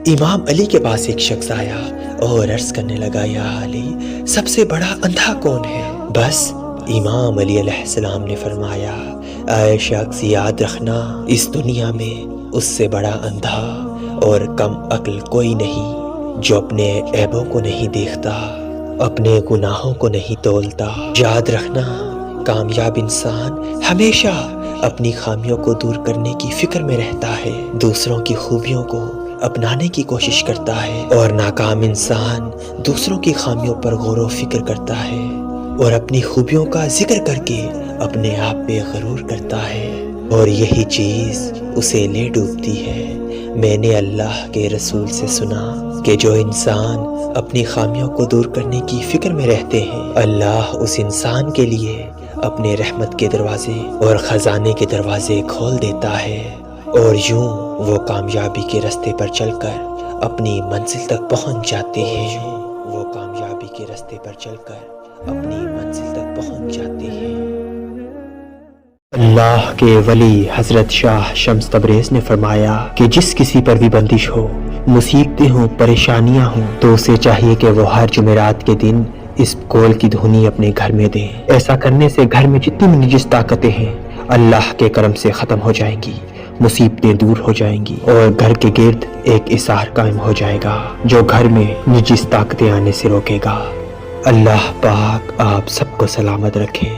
امام علی کے پاس ایک شخص آیا اور عرض کرنے لگا، یا علی، سب سے بڑا اندھا کون ہے؟ بس امام علی علیہ السلام نے فرمایا، اے شخص، یاد رکھنا اس دنیا میں اس سے بڑا اندھا اور کم عقل کوئی نہیں جو اپنے عیبوں کو نہیں دیکھتا، اپنے گناہوں کو نہیں تولتا۔ یاد رکھنا کامیاب انسان ہمیشہ اپنی خامیوں کو دور کرنے کی فکر میں رہتا ہے، دوسروں کی خوبیوں کو اپنانے کی کوشش کرتا ہے، اور ناکام انسان دوسروں کی خامیوں پر غور و فکر کرتا ہے اور اپنی خوبیوں کا ذکر کر کے اپنے آپ پہ غرور کرتا ہے، اور یہی چیز اسے لے ڈوبتی ہے۔ میں نے اللہ کے رسول سے سنا کہ جو انسان اپنی خامیوں کو دور کرنے کی فکر میں رہتے ہیں، اللہ اس انسان کے لیے اپنے رحمت کے دروازے اور خزانے کے دروازے کھول دیتا ہے، اور یوں وہ کامیابی کے راستے پر چل کر اپنی منزل تک پہنچ جاتے ہیں۔ وہ کامیابی کے راستے پر چل کر اپنی منزل تک پہنچ جاتے ہیں۔ اللہ کے ولی حضرت شاہ شمس تبریز نے فرمایا کہ جس کسی پر بھی بندش ہو، مصیبتیں ہوں، پریشانیاں ہوں، تو اسے چاہیے کہ وہ ہر جمعرات کے دن اس قول کی دھنی اپنے گھر میں دیں۔ ایسا کرنے سے گھر میں جتنی بھی نجس طاقتیں ہیں اللہ کے کرم سے ختم ہو جائیں گی، مصیبتیں دور ہو جائیں گی، اور گھر کے گرد ایک اثار قائم ہو جائے گا جو گھر میں نجس طاقتیں آنے سے روکے گا۔ اللہ پاک آپ سب کو سلامت رکھے۔